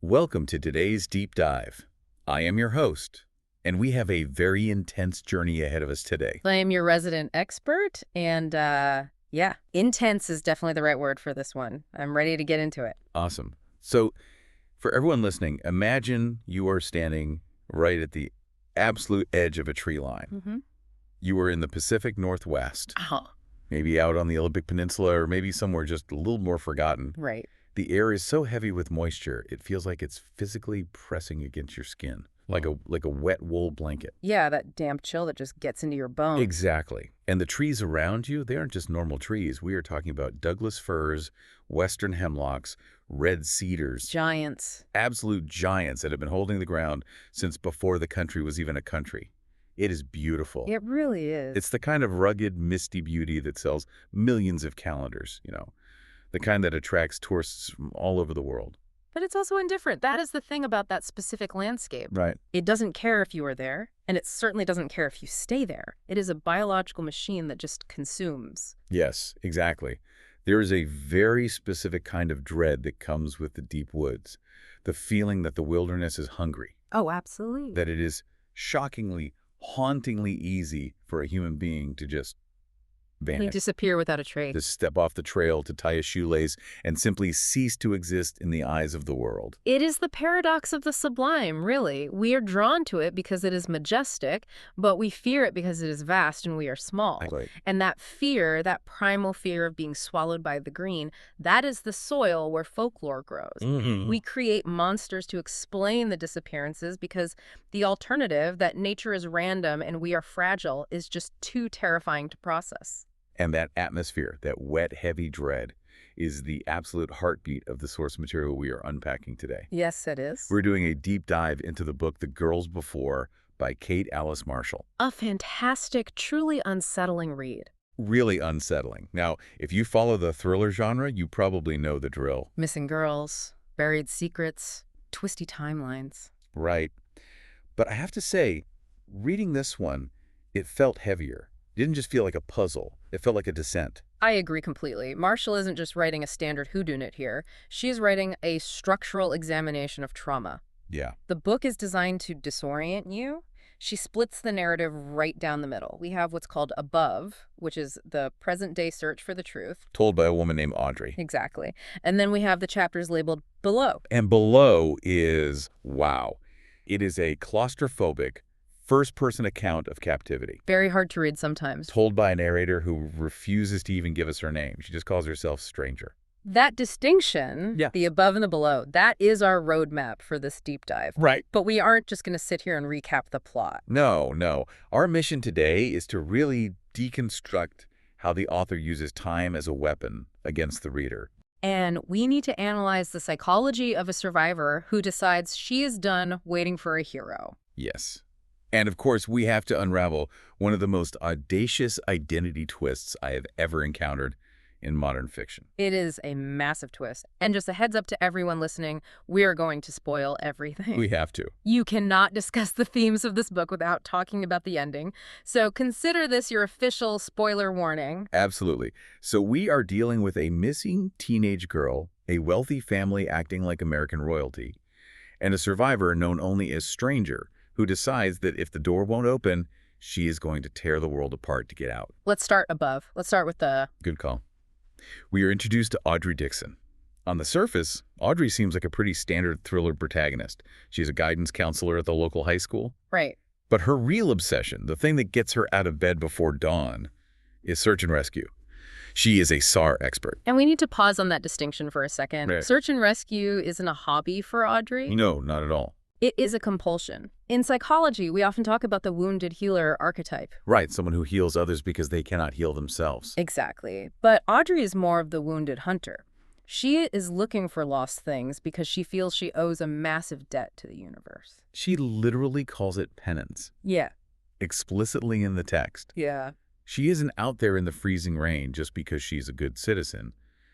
Welcome to today's deep dive. I am your host, and we have a very intense journey ahead of us today. I am your resident expert, and yeah, intense is definitely the right word for this one. I'm ready to get into it. Awesome. So, for everyone listening, imagine you are standing right at the absolute edge of a tree line. Mm-hmm. You are in the Pacific Northwest, Oh, maybe out on the Olympic Peninsula, or maybe somewhere just a little more forgotten. right. The air is so heavy with moisture, it feels like it's physically pressing against your skin, like a wet wool blanket. Yeah, that damp chill that just gets into your bones. Exactly. And the trees around you, they aren't just normal trees. We are talking about Douglas firs, western hemlocks, red cedars. Giants. Absolute giants that have been holding the ground since before the country was even a country. It is beautiful. It really is. It's the kind of rugged, misty beauty that sells millions of calendars, the kind that attracts tourists from all over the world. But it's also indifferent. That is the thing about that specific landscape. Right. It doesn't care if you are there, and it certainly doesn't care if you stay there. It is a biological machine that just consumes. Yes, exactly. There is a very specific kind of dread that comes with the deep woods. The feeling that the wilderness is hungry. Oh, absolutely. That it is shockingly, hauntingly easy for a human being to just They vanish. disappear without a trace. To step off the trail, to tie a shoelace, and simply cease to exist in the eyes of the world. It is the paradox of the sublime, really. We are drawn to it because it is majestic, but we fear it because it is vast and we are small. Right. And that fear, that primal fear of being swallowed by the green, that is the soil where folklore grows. Mm-hmm. We create monsters to explain the disappearances because the alternative, that nature is random and we are fragile, is just too terrifying to process. And that atmosphere, that wet, heavy dread, is the absolute heartbeat of the source material we are unpacking today. Yes, it is. We're doing a deep dive into the book The Girls Before by Kate Alice Marshall. A fantastic, truly unsettling read. Really unsettling. Now, if you follow the thriller genre, you probably know the drill. Missing girls, buried secrets, twisty timelines. Right. But I have to say, reading this one, it felt heavier. It didn't just feel like a puzzle. It felt like a descent. I agree completely. Marshall isn't just writing a standard whodunit here. She is writing a structural examination of trauma. Yeah. The book is designed to disorient you. She splits the narrative right down the middle. We have what's called Above, which is the present-day search for the truth. Told by a woman named Audrey. Exactly. And then we have the chapters labeled Below. And below is, wow, it is a claustrophobic, first-person account of captivity. Very hard to read sometimes. Told by a narrator who refuses to even give us her name. She just calls herself Stranger. That distinction, Yeah. the above and the below, that is our roadmap for this deep dive. Right. But we aren't just going to sit here and recap the plot. No. Our mission today is to really deconstruct how the author uses time as a weapon against the reader. And we need to analyze the psychology of a survivor who decides she is done waiting for a hero. Yes. And of course, we have to unravel one of the most audacious identity twists I have ever encountered in modern fiction. It is a massive twist. And just a heads up to everyone listening, we are going to spoil everything. We have to. You cannot discuss the themes of this book without talking about the ending. So consider this your official spoiler warning. Absolutely. So we are dealing with a missing teenage girl, a wealthy family acting like American royalty, and a survivor known only as Stranger, who decides that if the door won't open, she is going to tear the world apart to get out. Let's start above. Let's start with the... Good call. We are introduced to Audrey Dixon. On the surface, Audrey seems like a pretty standard thriller protagonist. She's a guidance counselor at the local high school. Right. But her real obsession, the thing that gets her out of bed before dawn, is search and rescue. She is a SAR expert. And we need to pause on that distinction for a second. Right. Search and rescue isn't a hobby for Audrey. No, not at all. It is a compulsion. In psychology, we often talk about the wounded healer archetype. Right, someone who heals others because they cannot heal themselves. Exactly. But Audrey is more of the wounded hunter. She is looking for lost things because she feels she owes a massive debt to the universe. She literally calls it penance, Yeah. explicitly in the text. Yeah. She isn't out there in the freezing rain just because she's a good citizen.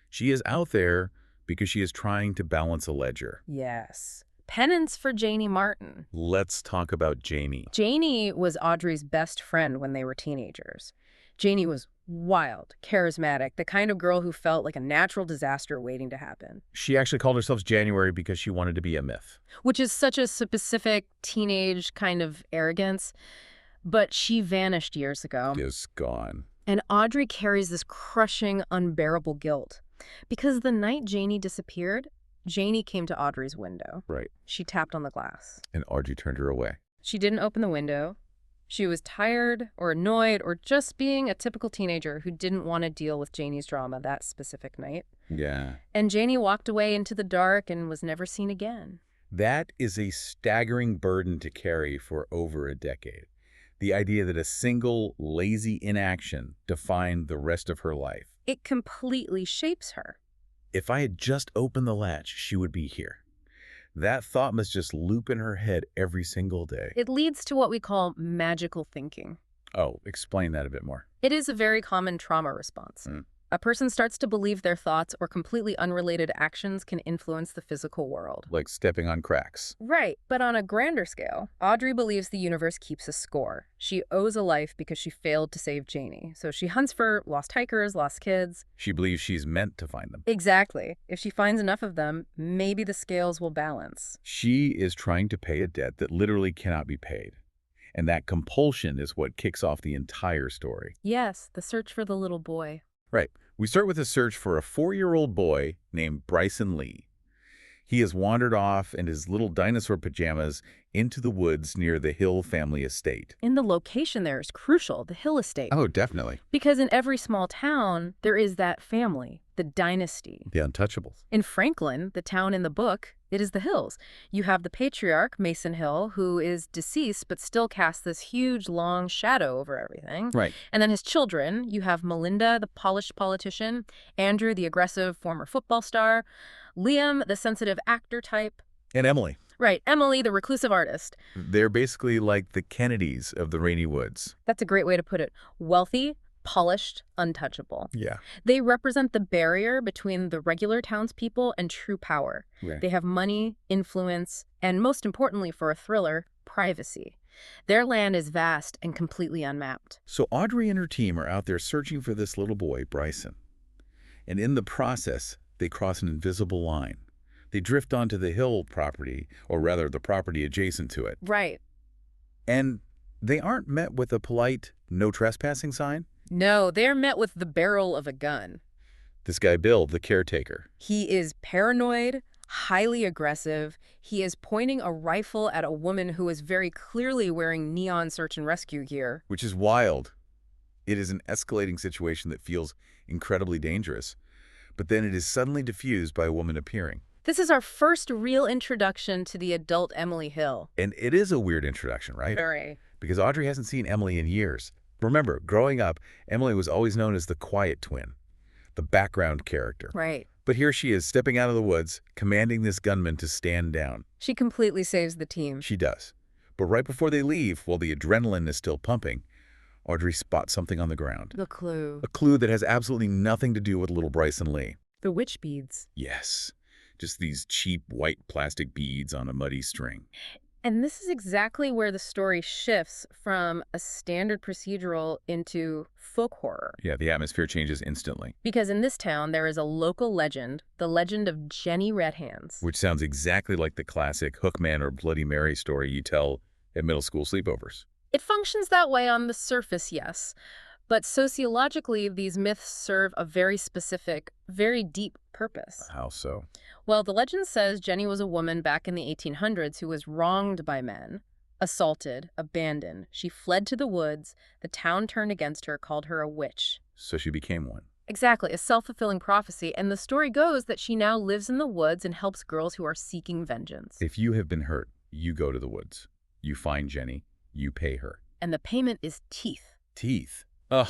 She is out there because she is trying to balance a ledger. Yes. Penance for Janie Martin. Let's talk about Janie. Janie was Audrey's best friend when they were teenagers. Janie was Wild, charismatic, the kind of girl who felt like a natural disaster waiting to happen. She actually called herself January because she wanted to be a myth. Which is such a specific teenage kind of arrogance. But she vanished years ago. Is gone. And Audrey carries this crushing, unbearable guilt. Because the night Janie disappeared, Janie came to Audrey's window. Right. She tapped on the glass. And Audrey turned her away. She didn't open the window. She was tired or annoyed or just being a typical teenager who didn't want to deal with Janie's drama that specific night. Yeah. And Janie walked away into the dark and was never seen again. That is a staggering burden to carry for over a decade. The idea that a single, lazy inaction defined the rest of her life. It completely shapes her. If I had just opened the latch, she would be here. That thought must just loop in her head every single day. It leads to what we call magical thinking. Oh, explain that a bit more. It is a very common trauma response. A person starts to believe their thoughts or completely unrelated actions can influence the physical world. Like stepping on cracks. Right, but on a grander scale, Audrey believes the universe keeps a score. She owes a life because she failed to save Janie. So she hunts for lost hikers, lost kids. She believes she's meant to find them. Exactly. If she finds enough of them, maybe the scales will balance. She is trying to pay a debt that literally cannot be paid. And that compulsion is what kicks off the entire story. Yes, the search for the little boy. Right. We start with a search for a 4-year-old boy named Bryson Lee. He has wandered off in his little dinosaur pajamas into the woods near the Hill family estate. And the location there is crucial, the Hill estate. Oh, definitely. Because in every small town, there is that family, the dynasty. The Untouchables. In Franklin, the town in the book, it is the Hills. You have the patriarch, Mason Hill, who is deceased but still casts this huge, long shadow over everything. Right. And then his children, you have Melinda, the polished politician, Andrew, the aggressive former football star, Liam, the sensitive actor type. And Emily. Right, Emily, the reclusive artist. They're basically like the Kennedys of the Rainy Woods. That's a great way to put it. Wealthy, polished, untouchable. Yeah. They represent the barrier between the regular townspeople and true power. Right. They have money, influence, and most importantly for a thriller, privacy. Their land is vast and completely unmapped. So Audrey and her team are out there searching for this little boy, Bryson. And in the process, they cross an invisible line. They drift onto the Hill property, or rather the property adjacent to it. Right. And they aren't met with a polite no trespassing sign. No, they're met with the barrel of a gun. This guy, Bill, the caretaker. He is paranoid, highly aggressive. He is pointing a rifle at a woman who is very clearly wearing neon search and rescue gear. Which is wild. It is an escalating situation that feels incredibly dangerous. But then it is suddenly diffused by a woman appearing. This is our first real introduction to the adult Emily Hill. And it is a weird introduction, right? Very. Because Audrey hasn't seen Emily in years. Remember, growing up, Emily was always known as the quiet twin, the background character. Right. But here she is, stepping out of the woods, commanding this gunman to stand down. She completely saves the team. She does. But right before they leave, while the adrenaline is still pumping, Audrey spots something on the ground. The clue. A clue that has absolutely nothing to do with little Bryson Lee. The witch beads. Yes. Just these cheap white plastic beads on a muddy string. And this is exactly where the story shifts from a standard procedural into folk horror. Yeah, the atmosphere changes instantly. Because in this town, there is a local legend, the legend of Jenny Red Hands. Which sounds exactly like the classic Hookman or Bloody Mary story you tell at middle school sleepovers. It functions that way on the surface, yes. But sociologically, these myths serve a very specific, very deep purpose. How so? Well, the legend says Jenny was a woman back in the 1800s who was wronged by men, assaulted, abandoned. She fled to the woods. The town turned against her, called her a witch. So she became one. Exactly, a self-fulfilling prophecy. And the story goes that she now lives in the woods and helps girls who are seeking vengeance. If you have been hurt, you go to the woods. You find Jenny. You pay her. And the payment is teeth. Teeth. Ugh,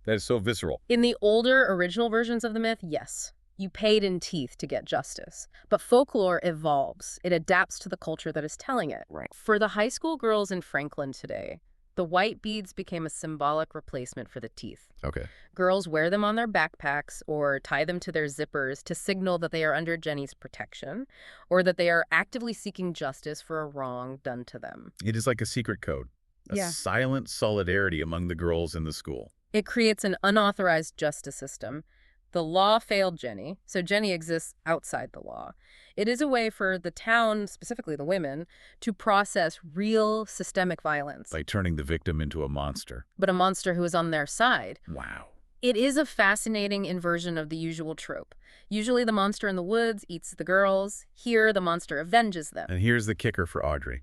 that is so visceral. In the older, original versions of the myth, yes. You paid in teeth to get justice. But folklore evolves. It adapts to the culture that is telling it. Right. For the high school girls in Franklin today, the white beads became a symbolic replacement for the teeth. Okay. Girls wear them on their backpacks or tie them to their zippers to signal that they are under Jenny's protection or that they are actively seeking justice for a wrong done to them. It is like a secret code. A Yeah. silent solidarity among the girls in the school. It creates an unauthorized justice system. The law failed Jenny, so Jenny exists outside the law. It is a way for the town, specifically the women, to process real systemic violence, By turning the victim into a monster. but a monster who is on their side. Wow. It is a fascinating inversion of the usual trope. Usually the monster in the woods eats the girls. Here, the monster avenges them. And here's the kicker for Audrey.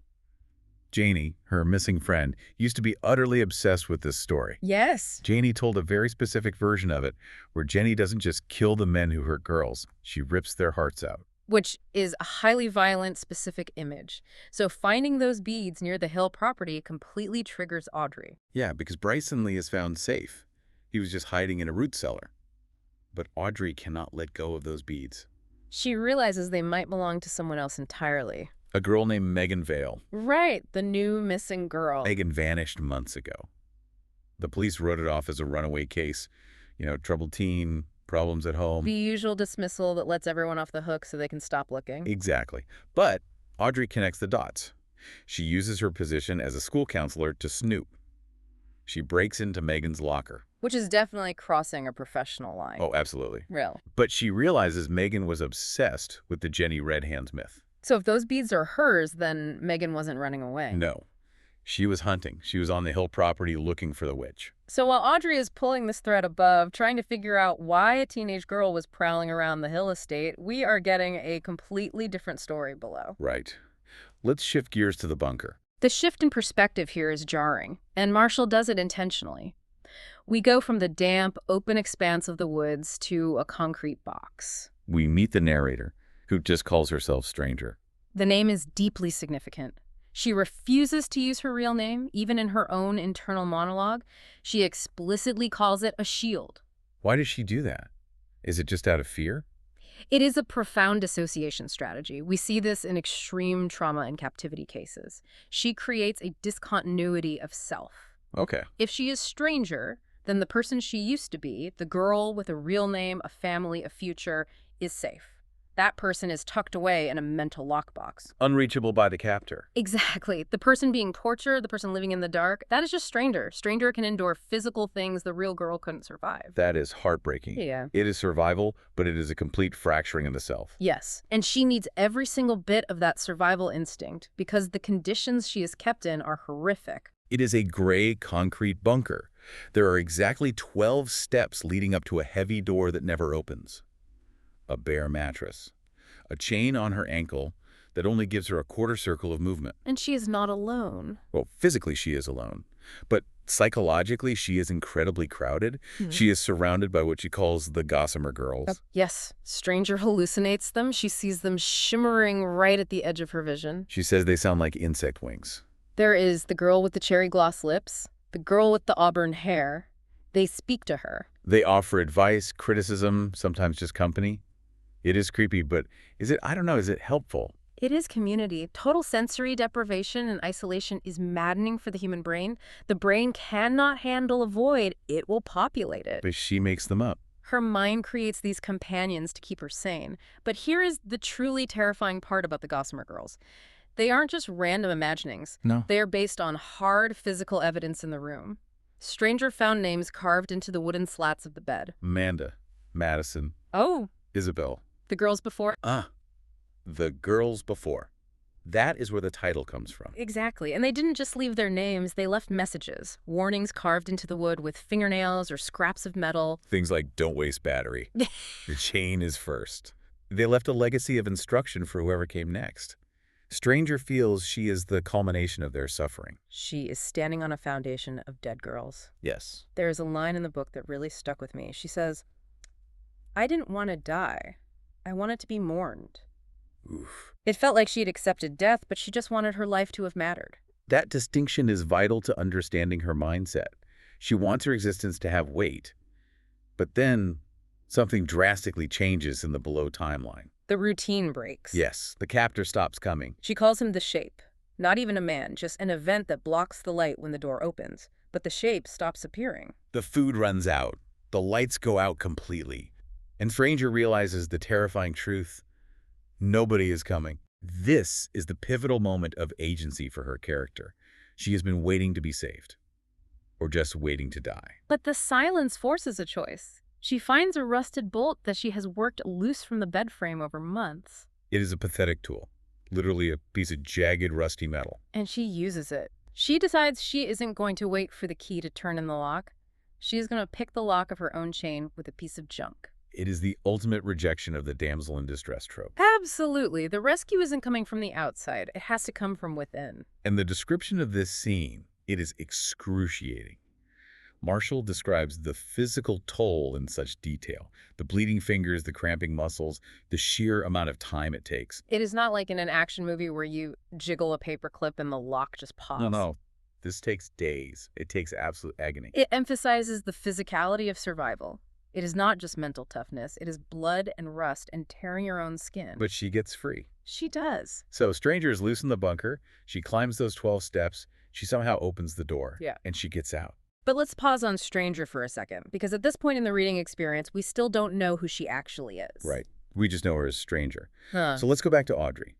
Janie, her missing friend, used to be utterly obsessed with this story. Yes. Janie told a very specific version of it, where Jenny doesn't just kill the men who hurt girls, she rips their hearts out. Which is a highly violent, specific image. So finding those beads near the Hill property completely triggers Audrey. Yeah, because Bryson Lee is found safe. He was just hiding in a root cellar. But Audrey cannot let go of those beads. She realizes they might belong to someone else entirely. A girl named Megan Vale. Right, the new missing girl. Megan vanished months ago. The police wrote it off as a runaway case. Troubled teen, problems at home. The usual dismissal that lets everyone off the hook so they can stop looking. Exactly. But Audrey connects the dots. She uses her position as a school counselor to snoop. She breaks into Megan's locker. Which is definitely crossing a professional line. Oh, absolutely. Real. But she realizes Megan was obsessed with the Jenny Red Hands myth. So if those beads are hers, then Megan wasn't running away. No. She was hunting. She was on the Hill property looking for the witch. So while Audrey is pulling this thread above, trying to figure out why a teenage girl was prowling around the Hill estate, we are getting a completely different story below. Right. Let's shift gears to the bunker. The shift in perspective here is jarring, and Marshall does it intentionally. We go from the damp, open expanse of the woods to a concrete box. We meet the narrator, who just calls herself Stranger. The name is deeply significant. She refuses to use her real name, even in her own internal monologue. She explicitly calls it a shield. Why does she do that? Is it just out of fear? It is a profound dissociation strategy. We see this in extreme trauma and captivity cases. She creates a discontinuity of self. Okay. If she is Stranger, then the person she used to be, the girl with a real name, a family, a future, is safe. That person is tucked away in a mental lockbox. Unreachable by the captor. Exactly. The person being tortured, the person living in the dark, that is just Stranger. Stranger can endure physical things the real girl couldn't survive. That is heartbreaking. Yeah. It is survival, but it is a complete fracturing of the self. Yes. And she needs every single bit of that survival instinct because the conditions she is kept in are horrific. It is a gray concrete bunker. There are exactly 12 steps leading up to a heavy door that never opens. A bare mattress. A chain on her ankle that only gives her a quarter circle of movement. And she is not alone. Well, physically she is alone. But psychologically she is incredibly crowded. She is surrounded by what she calls the Gossamer girls. Yes. Stranger hallucinates them. She sees them shimmering right at the edge of her vision. She says they sound like insect wings. There is the girl with the cherry gloss lips, the girl with the auburn hair. They speak to her. They offer advice, criticism, sometimes just company. It is creepy, but is it helpful? It is community. Total sensory deprivation and isolation is maddening for the human brain. The brain cannot handle a void. It will populate it. But she makes them up. Her mind creates these companions to keep her sane. But here is the truly terrifying part about the Gossamer girls. They aren't just random imaginings. No. They are based on hard physical evidence in the room. Stranger found names carved into the wooden slats of the bed. Amanda, Madison, Oh, Isabel. the girls before? The girls before. That is where the title comes from. Exactly. And they didn't just leave their names, they left messages. Warnings carved into the wood with fingernails or scraps of metal. Things like don't waste battery. The chain is first. They left a legacy of instruction for whoever came next. Stranger feels she is the culmination of their suffering. She is standing on a foundation of dead girls. Yes. There is a line in the book that really stuck with me. She says, "I didn't want to die. I wanted to be mourned." Oof. It felt like she had accepted death, but she just wanted her life to have mattered. That distinction is vital to understanding her mindset. She wants her existence to have weight. But then something drastically changes in the below timeline. The routine breaks. Yes, the captor stops coming. She calls him the Shape. Not even a man, just an event that blocks the light when the door opens. But the Shape stops appearing. The food runs out. The lights go out completely. And Stranger realizes the terrifying truth. Nobody is coming. This is the pivotal moment of agency for her character. She has been waiting to be saved. or just waiting to die. But the silence forces a choice. She finds a rusted bolt that she has worked loose from the bed frame over months. It is a pathetic tool, literally a piece of jagged, rusty metal. And she uses it. She decides she isn't going to wait for the key to turn in the lock. She is going to pick the lock of her own chain with a piece of junk. It is the ultimate rejection of the damsel in distress trope. Absolutely. The rescue isn't coming from the outside. It has to come from within. And the description of this scene, it is excruciating. Marshall describes the physical toll in such detail. The bleeding fingers, the cramping muscles, the sheer amount of time it takes. It is not like in an action movie where you jiggle a paperclip and the lock just pops. No. This takes days. It takes absolute agony. It emphasizes the physicality of survival. It is not just mental toughness. It is blood and rust and tearing your own skin. But she gets free. She does. So Stranger is loose in the bunker. She climbs those 12 steps. She somehow opens the door. Yeah. And she gets out. But let's pause on Stranger for a second, because at this point in the reading experience, we still don't know who she actually is. Right. We just know her as Stranger. Huh. So let's go back to Audrey.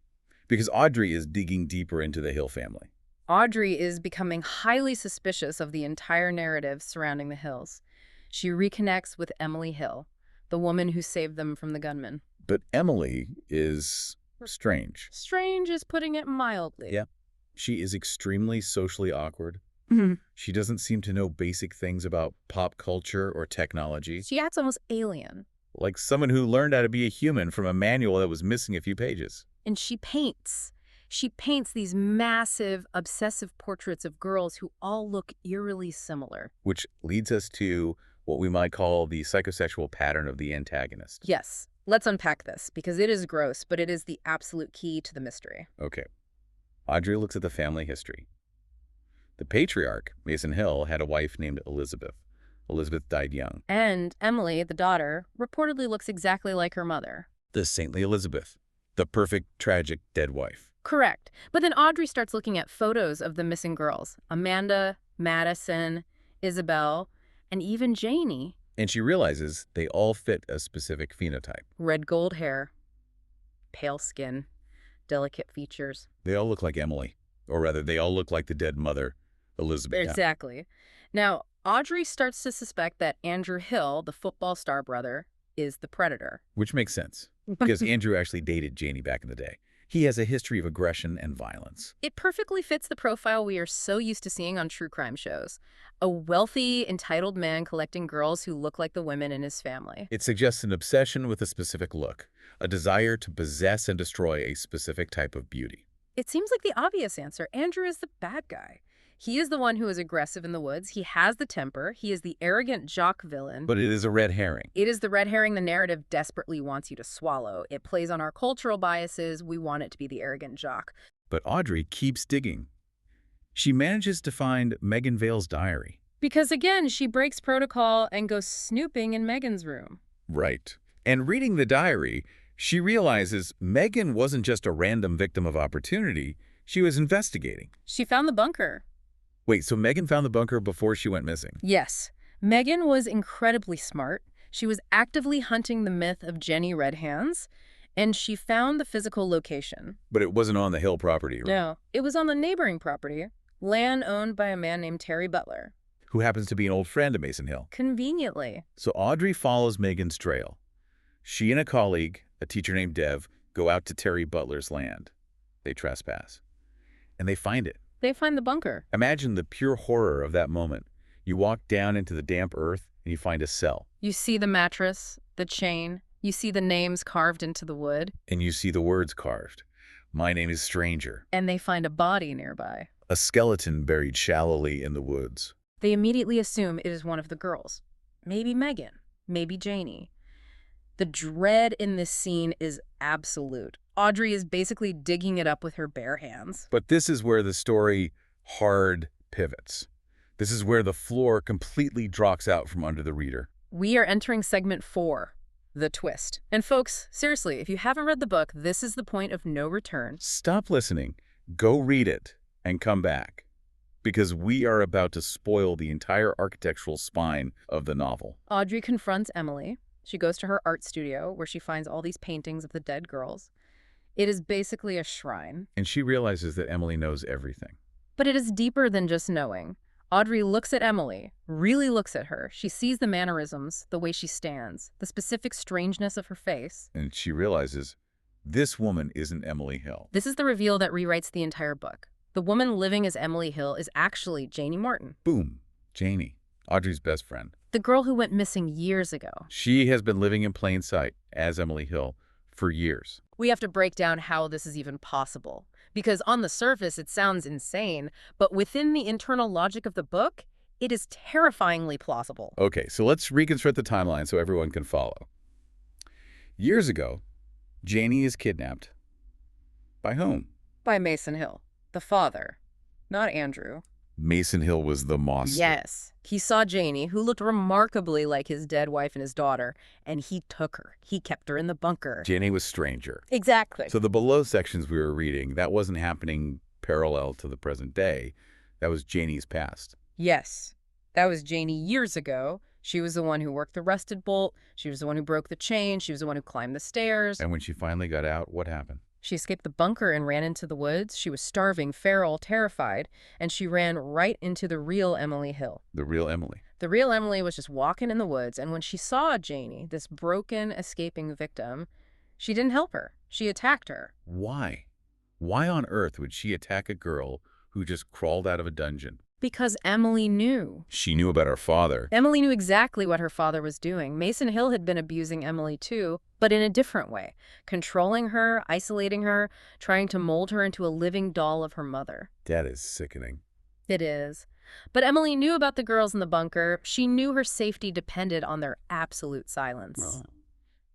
Because Audrey is digging deeper into the Hill family. Audrey is becoming highly suspicious of the entire narrative surrounding the Hills. She reconnects with Emily Hill, the woman who saved them from the gunman. But Emily is strange. Strange is putting it mildly. Yeah. She is extremely socially awkward. She doesn't seem to know basic things about pop culture or technology. She acts almost alien. Like someone who learned how to be a human from a manual that was missing a few pages. And she paints. She paints these massive, obsessive portraits of girls who all look eerily similar. Which leads us to what we might call the psychosexual pattern of the antagonist. Yes. Let's unpack this, because it is gross, but it is the absolute key to the mystery. Okay. Audrey looks at the family history. The patriarch, Mason Hill, had a wife named Elizabeth. Elizabeth died young. And Emily, the daughter, reportedly looks exactly like her mother. The saintly Elizabeth. The perfect, tragic, dead wife. Correct. But then Audrey starts looking at photos of the missing girls. Amanda, Madison, Isabel, and even Janie. And she realizes they all fit a specific phenotype. Red gold hair, pale skin, delicate features. They all look like Emily. Or rather, they all look like the dead mother, Elizabeth. Exactly. Now, Audrey starts to suspect that Andrew Hill, the football star brother, is the predator. Which makes sense, because Andrew actually dated Janie back in the day. He has a history of aggression and violence. It perfectly fits the profile we are so used to seeing on true crime shows. A wealthy, entitled man collecting girls who look like the women in his family. It suggests an obsession with a specific look, a desire to possess and destroy a specific type of beauty. It seems like the obvious answer. Andrew is the bad guy. He is the one who is aggressive in the woods. He has the temper. He is the arrogant jock villain. But it is a red herring. It is the red herring the narrative desperately wants you to swallow. It plays on our cultural biases. We want it to be the arrogant jock. But Audrey keeps digging. She manages to find Megan Vale's diary. Because again, she breaks protocol and goes snooping in Megan's room. Right. And reading the diary, she realizes Megan wasn't just a random victim of opportunity. She was investigating. She found the bunker. Wait, so Megan found the bunker before she went missing? Yes. Megan was incredibly smart. She was actively hunting the myth of Jenny Red Hands, and she found the physical location. But it wasn't on the Hill property, right? No, it was on the neighboring property, land owned by a man named Terry Butler. Who happens to be an old friend of Mason Hill. Conveniently. So Audrey follows Megan's trail. She and a colleague, a teacher named Dev, go out to Terry Butler's land. They trespass. And they find it. They find the bunker. Imagine the pure horror of that moment. You walk down into the damp earth and you find a cell. You see the mattress, the chain. You see the names carved into the wood. And you see the words carved. My name is Stranger. And they find a body nearby. A skeleton buried shallowly in the woods. They immediately assume it is one of the girls. Maybe Megan. Maybe Janie. The dread in this scene is absolute. Audrey is basically digging it up with her bare hands. But this is where the story hard pivots. This is where the floor completely drops out from under the reader. We are entering segment 4, the twist. And folks, seriously, if you haven't read the book, this is the point of no return. Stop listening, go read it, and come back. Because we are about to spoil the entire architectural spine of the novel. Audrey confronts Emily. She goes to her art studio, where she finds all these paintings of the dead girls. It is basically a shrine. And she realizes that Emily knows everything. But it is deeper than just knowing. Audrey looks at Emily, really looks at her. She sees the mannerisms, the way she stands, the specific strangeness of her face. And she realizes this woman isn't Emily Hill. This is the reveal that rewrites the entire book. The woman living as Emily Hill is actually Janie Martin. Boom. Janie, Audrey's best friend. The girl who went missing years ago. She has been living in plain sight as Emily Hill for years. We have to break down how this is even possible. Because on the surface, it sounds insane, but within the internal logic of the book, it is terrifyingly plausible. Okay, so let's reconstruct the timeline so everyone can follow. Years ago, Janie is kidnapped. By whom? By Mason Hill, the father, not Andrew. Mason Hill was the monster. Yes. He saw Janie, who looked remarkably like his dead wife and his daughter, and he took her. He kept her in the bunker. Janie was stranger. Exactly. So the below sections we were reading, that wasn't happening parallel to the present day. That was Janie's past. Yes. That was Janie years ago. She was the one who worked the rusted bolt. She was the one who broke the chain. She was the one who climbed the stairs. And when she finally got out, what happened? She escaped the bunker and ran into the woods. She was starving, feral, terrified, and she ran right into the real Emily Hill. The real Emily. The real Emily was just walking in the woods, and when she saw Janie, this broken, escaping victim, she didn't help her. She attacked her. Why? Why on earth would she attack a girl who just crawled out of a dungeon? Because Emily knew. She knew about her father. Emily knew exactly what her father was doing. Mason Hill had been abusing Emily too, but in a different way. Controlling her, isolating her, trying to mold her into a living doll of her mother. That is sickening. It is. But Emily knew about the girls in the bunker. She knew her safety depended on their absolute silence. Oh.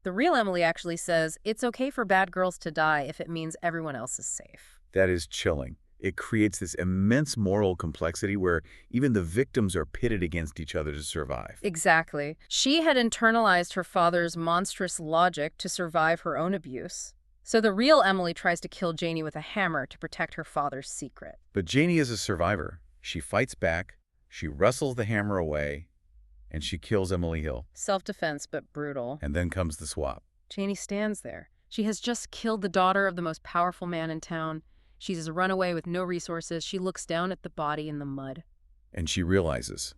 The real Emily actually says it's okay for bad girls to die if it means everyone else is safe. That is chilling. It creates this immense moral complexity where even the victims are pitted against each other to survive. Exactly. She had internalized her father's monstrous logic to survive her own abuse. So the real Emily tries to kill Janie with a hammer to protect her father's secret. But Janie is a survivor. She fights back, she wrestles the hammer away, and she kills Emily Hill. Self-defense, but brutal. And then comes the swap. Janie stands there. She has just killed the daughter of the most powerful man in town. She's a runaway with no resources. She looks down at the body in the mud. And she realizes,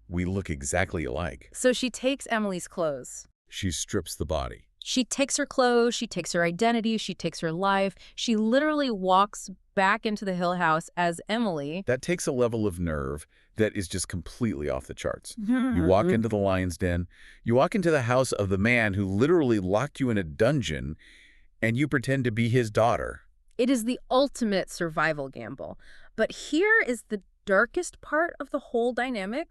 we look exactly alike. So she takes Emily's clothes. She strips the body. She takes her clothes, she takes her identity, she takes her life. She literally walks back into the Hill house as Emily. That takes a level of nerve that is just completely off the charts. You walk into the lion's den, you walk into the house of the man who literally locked you in a dungeon, and you pretend to be his daughter. It is the ultimate survival gamble. But here is the darkest part of the whole dynamic.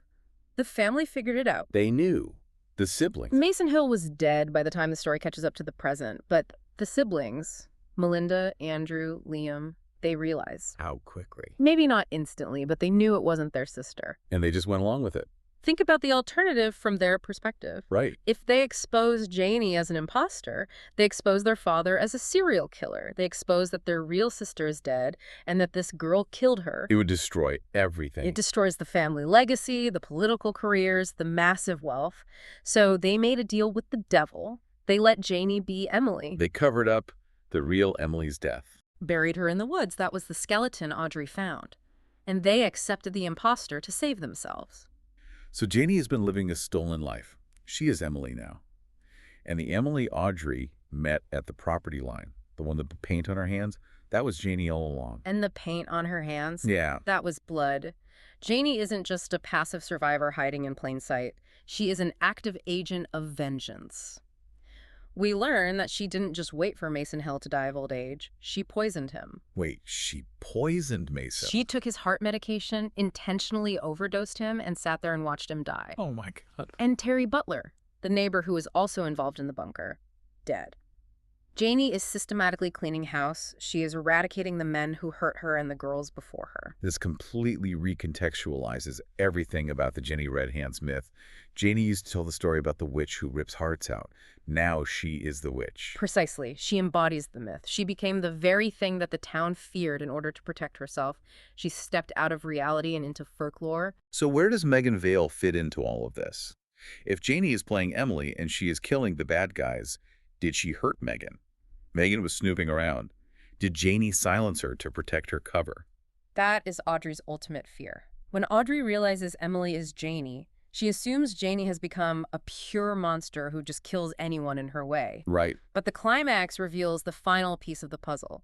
The family figured it out. They knew. The siblings. Mason Hill was dead by the time the story catches up to the present, but the siblings, Melinda, Andrew, Liam, they realize. How quickly? Maybe not instantly, but they knew it wasn't their sister. And they just went along with it. Think about the alternative from their perspective. Right. If they expose Janie as an imposter, they expose their father as a serial killer. They expose that their real sister is dead and that this girl killed her. It would destroy everything. It destroys the family legacy, the political careers, the massive wealth. So they made a deal with the devil. They let Janie be Emily. They covered up the real Emily's death. Buried her in the woods. That was the skeleton Audrey found. And they accepted the imposter to save themselves. So Janie has been living a stolen life. She is Emily now. And the Emily Audrey met at the property line, the one with the paint on her hands, that was Janie all along. And the paint on her hands? Yeah. That was blood. Janie isn't just a passive survivor hiding in plain sight. She is an active agent of vengeance. We learn that she didn't just wait for Mason Hill to die of old age. She poisoned him. Wait, she poisoned Mason? She took his heart medication, intentionally overdosed him, and sat there and watched him die. Oh my God. And Terry Butler, the neighbor who was also involved in the bunker, dead. Janie is systematically cleaning house. She is eradicating the men who hurt her and the girls before her. This completely recontextualizes everything about the Jenny Red Hands myth. Janie used to tell the story about the witch who rips hearts out. Now she is the witch. Precisely. She embodies the myth. She became the very thing that the town feared in order to protect herself. She stepped out of reality and into folklore. So where does Megan Vale fit into all of this? If Janie is playing Emily and she is killing the bad guys, did she hurt Megan? Megan was snooping around. Did Janie silence her to protect her cover? That is Audrey's ultimate fear. When Audrey realizes Emily is Janie, she assumes Janie has become a pure monster who just kills anyone in her way. Right. But the climax reveals the final piece of the puzzle.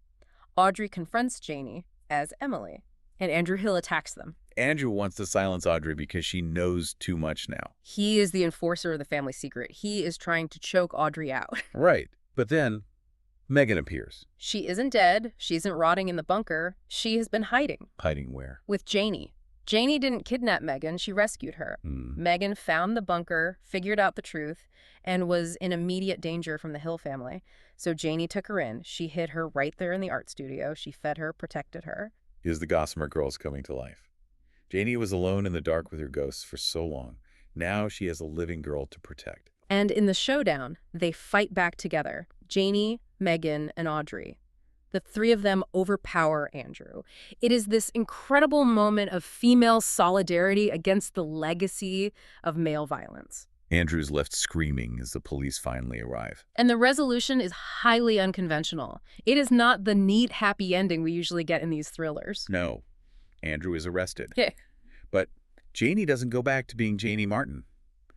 Audrey confronts Janie as Emily, and Andrew Hill attacks them. Andrew wants to silence Audrey because she knows too much now. He is the enforcer of the family secret. He is trying to choke Audrey out. Right. But then Megan appears. She isn't dead. She isn't rotting in the bunker. She has been hiding. Hiding where? With Janie. Janie didn't kidnap Megan. She rescued her. Megan found the bunker, figured out the truth, and was in immediate danger from the Hill family. So Janie took her in. She hid her right there in the art studio. She fed her, protected her. Is the Gossamer Girls coming to life? Janie was alone in the dark with her ghosts for so long. Now she has a living girl to protect. And in the showdown, they fight back together. Janie, Megan, and Audrey. The three of them overpower Andrew. It is this incredible moment of female solidarity against the legacy of male violence. Andrew's left screaming as the police finally arrive. And the resolution is highly unconventional. It is not the neat, happy ending we usually get in these thrillers. No. Andrew is arrested. Yeah. But Janie doesn't go back to being Janie Martin.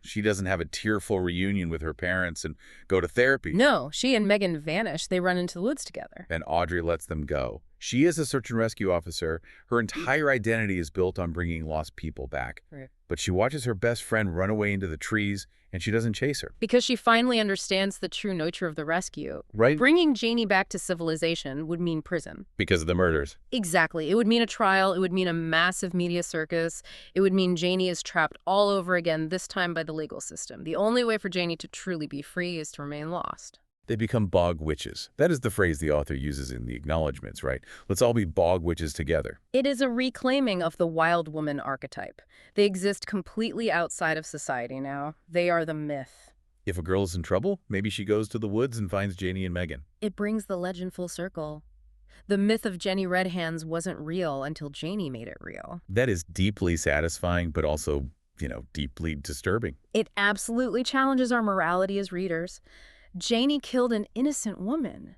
She doesn't have a tearful reunion with her parents and go to therapy. No, she and Megan vanish. They run into the woods together. And Audrey lets them go. She is a search and rescue officer. Her entire identity is built on bringing lost people back. Right. But she watches her best friend run away into the trees, and she doesn't chase her. Because she finally understands the true nature of the rescue. Right? Bringing Janie back to civilization would mean prison. Because of the murders. Exactly. It would mean a trial. It would mean a massive media circus. It would mean Janie is trapped all over again, this time by the legal system. The only way for Janie to truly be free is to remain lost. They become bog witches. That is the phrase the author uses in the acknowledgments, right? Let's all be bog witches together. It is a reclaiming of the wild woman archetype. They exist completely outside of society now. They are the myth. If a girl is in trouble, maybe she goes to the woods and finds Janie and Megan. It brings the legend full circle. The myth of Jenny Red Hands wasn't real until Janie made it real. That is deeply satisfying, but also, deeply disturbing. It absolutely challenges our morality as readers. Janie killed an innocent woman.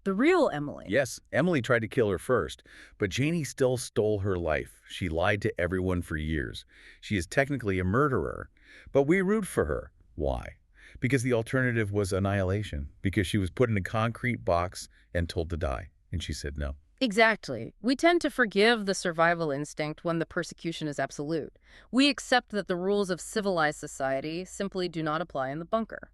The real Emily. Yes, Emily tried to kill her first, but Janie still stole her life. She lied to everyone for years. She is technically a murderer, but we root for her. Why? Because the alternative was annihilation, because she was put in a concrete box and told to die, and she said no. Exactly. We tend to forgive the survival instinct when the persecution is absolute. We accept that the rules of civilized society simply do not apply in the bunker.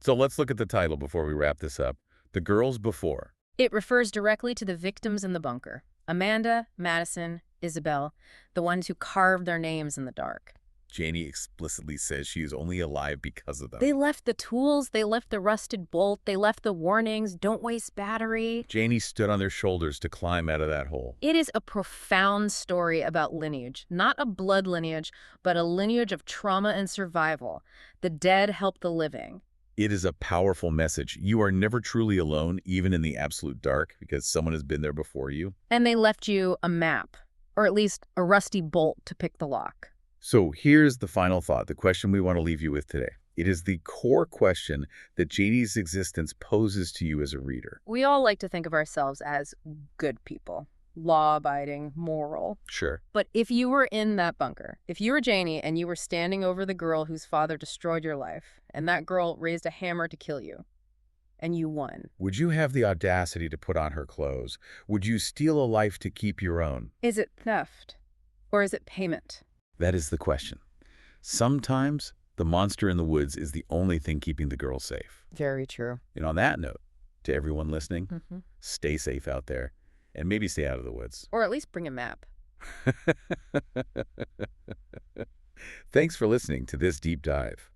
So let's look at the title before we wrap this up. The Girls Before. It refers directly to the victims in the bunker. Amanda, Madison, Isabel, the ones who carved their names in the dark. Janie explicitly says she is only alive because of them. They left the tools, they left the rusted bolt, they left the warnings, don't waste battery. Janie stood on their shoulders to climb out of that hole. It is a profound story about lineage, not a blood lineage, but a lineage of trauma and survival. The dead help the living. It is a powerful message. You are never truly alone, even in the absolute dark, because someone has been there before you. And they left you a map, or at least a rusty bolt to pick the lock. So here's the final thought, the question we want to leave you with today. It is the core question that Janie's existence poses to you as a reader. We all like to think of ourselves as good people, law-abiding, moral. Sure. But if you were in that bunker, if you were Janie and you were standing over the girl whose father destroyed your life, and that girl raised a hammer to kill you, and you won. Would you have the audacity to put on her clothes? Would you steal a life to keep your own? Is it theft? Or is it payment? That is the question. Sometimes the monster in the woods is the only thing keeping the girl safe. Very true. And on that note, to everyone listening, stay safe out there and maybe stay out of the woods. Or at least bring a map. Thanks for listening to this deep dive.